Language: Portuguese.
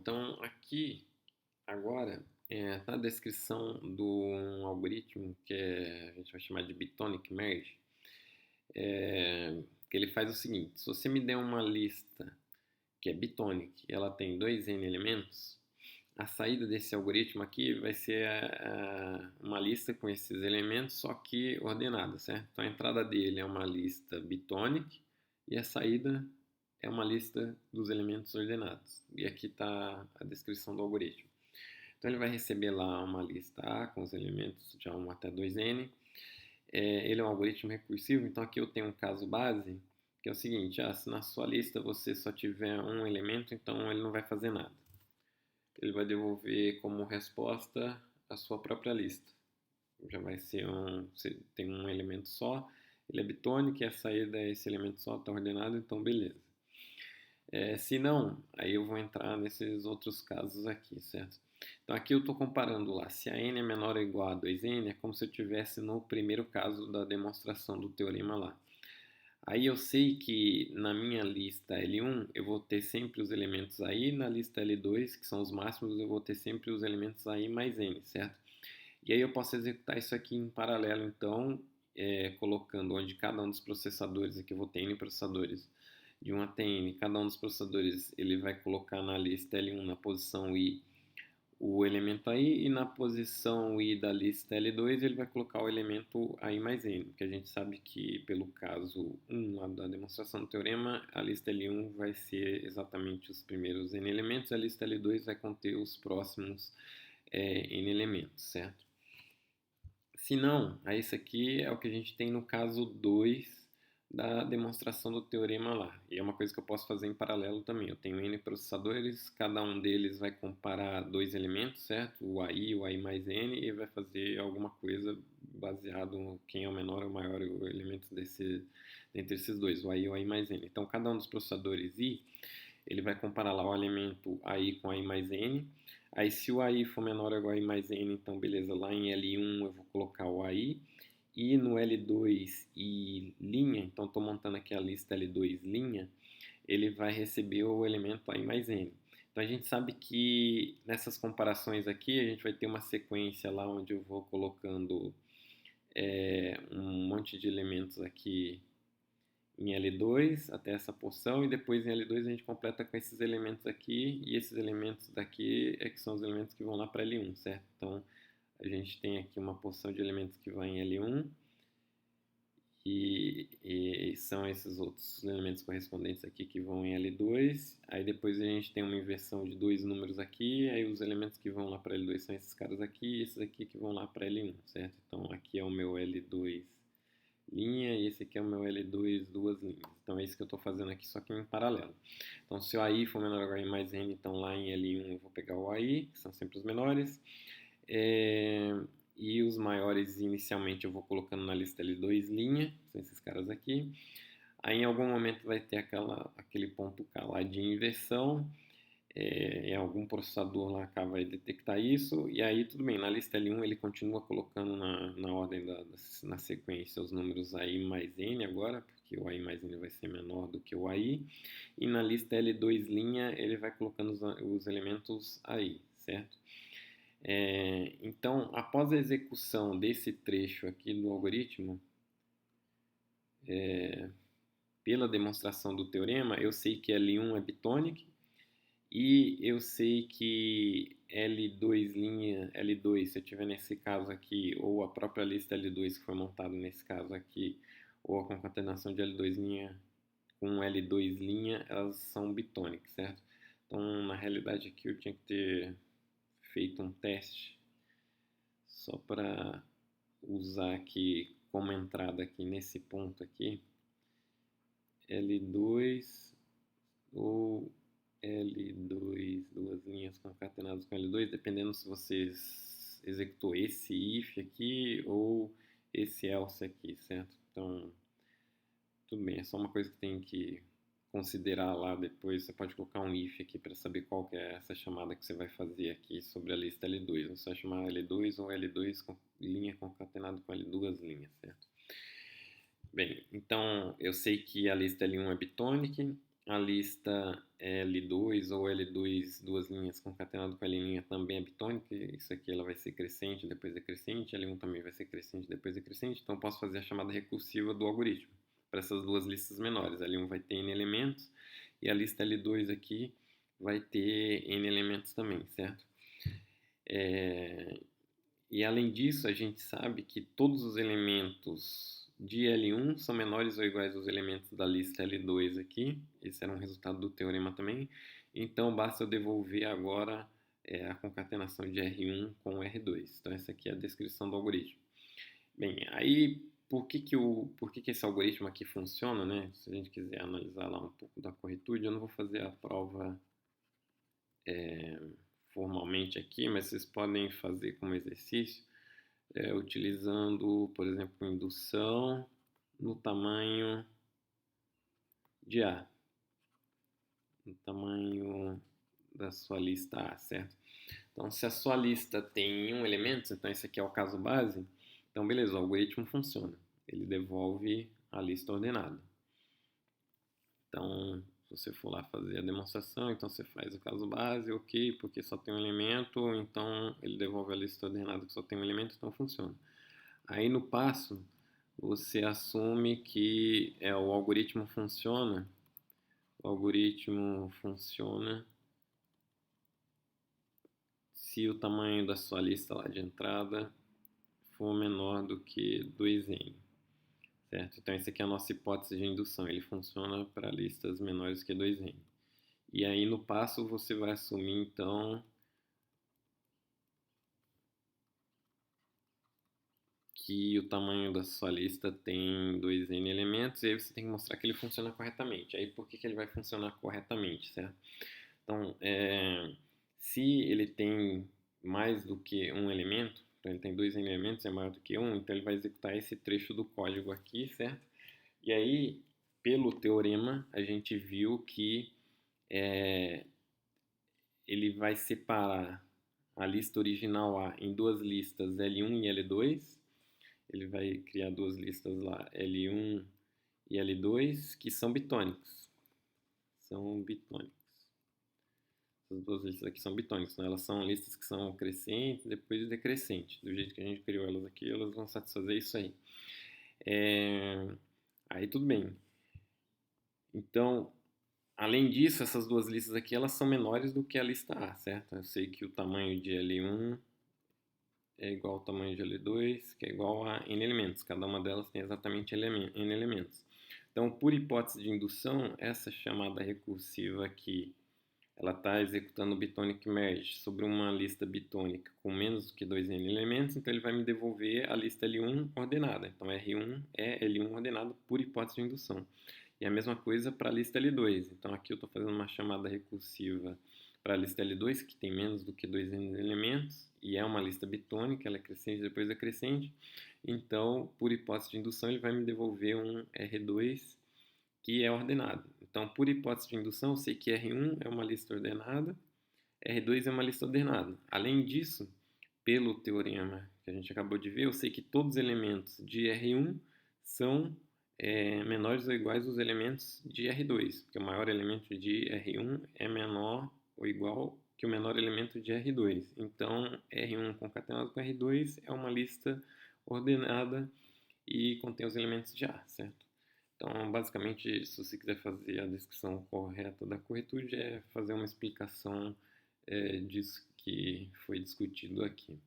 Então, aqui, agora, na descrição do algoritmo a gente vai chamar de Bitonic Merge, que ele faz o seguinte: se você me der uma lista que é Bitonic e ela tem 2n elementos, a saída desse algoritmo aqui vai ser uma lista com esses elementos, só que ordenada, certo? Então, a entrada dele é uma lista Bitonic e a saída é uma lista dos elementos ordenados. E aqui está a descrição do algoritmo. Então ele vai receber lá uma lista A com os elementos de 1 até 2n. Ele é um algoritmo recursivo, então aqui eu tenho um caso base, que é o seguinte: se na sua lista você só tiver um elemento, então ele não vai fazer nada. Ele vai devolver como resposta a sua própria lista. Já vai ser você tem um elemento só, ele é bitônico e a saída é esse elemento só, está ordenado, então beleza. Se não, aí eu vou entrar nesses outros casos aqui, certo? Então aqui eu estou comparando lá, se a n é menor ou igual a 2n, é como se eu estivesse no primeiro caso da demonstração do teorema lá. Aí eu sei que na minha lista L1 eu vou ter sempre os elementos AI, na lista L2, que são os máximos, eu vou ter sempre os elementos AI mais n, certo? E aí eu posso executar isso aqui em paralelo, então, colocando onde cada um dos processadores, aqui eu vou ter n processadores, de 1 até n, cada um dos processadores ele vai colocar na lista L1 na posição I o elemento AI e na posição I da lista L2 ele vai colocar o elemento AI mais N, porque a gente sabe que pelo caso 1 lá da demonstração do teorema, a lista L1 vai ser exatamente os primeiros N elementos, a lista L2 vai conter os próximos N elementos, certo? Se não, aí isso aqui é o que a gente tem no caso 2 da demonstração do teorema lá. E é uma coisa que eu posso fazer em paralelo também. Eu tenho N processadores, cada um deles vai comparar dois elementos, certo? O AI mais N, e vai fazer alguma coisa baseado em quem é o menor ou o maior elemento entre esses dois, o AI mais N. Então, cada um dos processadores I, ele vai comparar lá o elemento AI com AI mais N. Aí, se o AI for menor ou igual a AI mais N, então beleza, lá em L1 eu vou colocar o AI. E no L2 e linha, então estou montando aqui a lista L2 linha, ele vai receber o elemento AI mais N. Então a gente sabe que nessas comparações aqui, a gente vai ter uma sequência lá onde eu vou colocando um monte de elementos aqui em L2 até essa porção, e depois em L2 a gente completa com esses elementos aqui, e esses elementos daqui que são os elementos que vão lá para L1, certo? Então a gente tem aqui uma porção de elementos que vai em L1, e são esses outros elementos correspondentes aqui que vão em L2. Aí depois a gente tem uma inversão de dois números aqui, aí os elementos que vão lá para L2 são esses caras aqui e esses aqui que vão lá para L1, certo? Então aqui é o meu L2 linha e esse aqui é o meu L2 duas linhas. Então é isso que eu estou fazendo aqui, só que em paralelo. Então se o AI for menor ou igual a mais n, então lá em L1 eu vou pegar o AI, que são sempre os menores. E os maiores inicialmente eu vou colocando na lista L2 linha, são esses caras aqui. Aí em algum momento vai ter aquele ponto K lá de inversão, em algum processador lá K vai detectar isso, e aí tudo bem, na lista L1 ele continua colocando na ordem na sequência os números AI mais N agora, porque o AI mais N vai ser menor do que o AI, e na lista L2 linha ele vai colocando os elementos AI, certo? Então, após a execução desse trecho aqui do algoritmo, pela demonstração do teorema, eu sei que L1 é bitonic e eu sei que L2 linha, L2, se eu tiver nesse caso aqui, ou a própria lista L2 que foi montada nesse caso aqui, ou a concatenação de L2 linha com L2 linha, elas são bitonic, certo? Então, na realidade aqui eu tinha que ter feito um teste só para usar aqui como entrada aqui nesse ponto aqui, L2 ou L2, duas linhas concatenadas com L2, dependendo se você executou esse if aqui ou esse else aqui, certo? Então, tudo bem, é só uma coisa que tem que considerar lá depois. Você pode colocar um if aqui para saber qual que é essa chamada que você vai fazer aqui sobre a lista L2. Você vai chamar L2 ou L2 com linha concatenada com L2 linhas, certo? Bem, então eu sei que a lista L1 é bitonic a lista L2 ou L2, duas linhas concatenado com L' também é bitônica, isso aqui ela vai ser crescente, depois decrescente, L1 também vai ser crescente, depois decrescente, então eu posso fazer a chamada recursiva do algoritmo para essas duas listas menores. L1 vai ter n elementos e a lista L2 aqui vai ter n elementos também, certo? E além disso, a gente sabe que todos os elementos de L1 são menores ou iguais aos elementos da lista L2 aqui. Esse era um resultado do teorema também. Então, basta eu devolver agora a concatenação de R1 com R2. Então, essa aqui é a descrição do algoritmo. Bem, aí, por que esse algoritmo aqui funciona, né? Se a gente quiser analisar lá um pouco da corretude, eu não vou fazer a prova formalmente aqui, mas vocês podem fazer como exercício, utilizando, por exemplo, indução no tamanho de A, no tamanho da sua lista A, certo? Então, se a sua lista tem um elemento, então esse aqui é o caso base, então beleza, o algoritmo funciona. Ele devolve a lista ordenada. Então, se você for lá fazer a demonstração, então você faz o caso base, ok, porque só tem um elemento, então ele devolve a lista ordenada que só tem um elemento, então funciona. Aí no passo, você assume que o algoritmo funciona se o tamanho da sua lista lá de entrada for menor do que 2n, certo? Então essa aqui é a nossa hipótese de indução, ele funciona para listas menores que 2n. E aí no passo você vai assumir então que o tamanho da sua lista tem 2n elementos, e aí você tem que mostrar que ele funciona corretamente. Aí por que ele vai funcionar corretamente, certo? Então, se ele tem mais do que um elemento, então ele tem 2n elementos, é maior do que um, então ele vai executar esse trecho do código aqui, certo? E aí, pelo teorema, a gente viu que ele vai separar a lista original A em duas listas L1 e L2. Ele vai criar duas listas lá, L1 e L2, que são bitônicas. São bitônicas. Essas duas listas aqui são bitônicas, né? Elas são listas que são crescentes, depois decrescente. Do jeito que a gente criou elas aqui, elas vão satisfazer isso aí. Aí tudo bem. Então, além disso, essas duas listas aqui, elas são menores do que a lista A, certo? Eu sei que o tamanho de L1 é igual ao tamanho de L2, que é igual a n elementos. Cada uma delas tem exatamente n elementos. Então, por hipótese de indução, essa chamada recursiva aqui, ela está executando o Bitonic Merge sobre uma lista bitônica com menos do que 2n elementos, então ele vai me devolver a lista L1 ordenada. Então, R1 é L1 ordenado por hipótese de indução. E a mesma coisa para a lista L2. Então, aqui eu estou fazendo uma chamada recursiva para a lista L2, que tem menos do que 2n elementos, e é uma lista bitônica, ela é crescente, depois decrescente. Então, por hipótese de indução, ele vai me devolver um R2 que é ordenado. Então, por hipótese de indução, eu sei que R1 é uma lista ordenada, R2 é uma lista ordenada. Além disso, pelo teorema que a gente acabou de ver, eu sei que todos os elementos de R1 são menores ou iguais aos elementos de R2, porque o maior elemento de R1 é menor ou igual que o menor elemento de R2. Então, R1 concatenado com R2 é uma lista ordenada e contém os elementos de A, certo? Então, basicamente, se você quiser fazer a descrição correta da corretude, é fazer uma explicação disso que foi discutido aqui.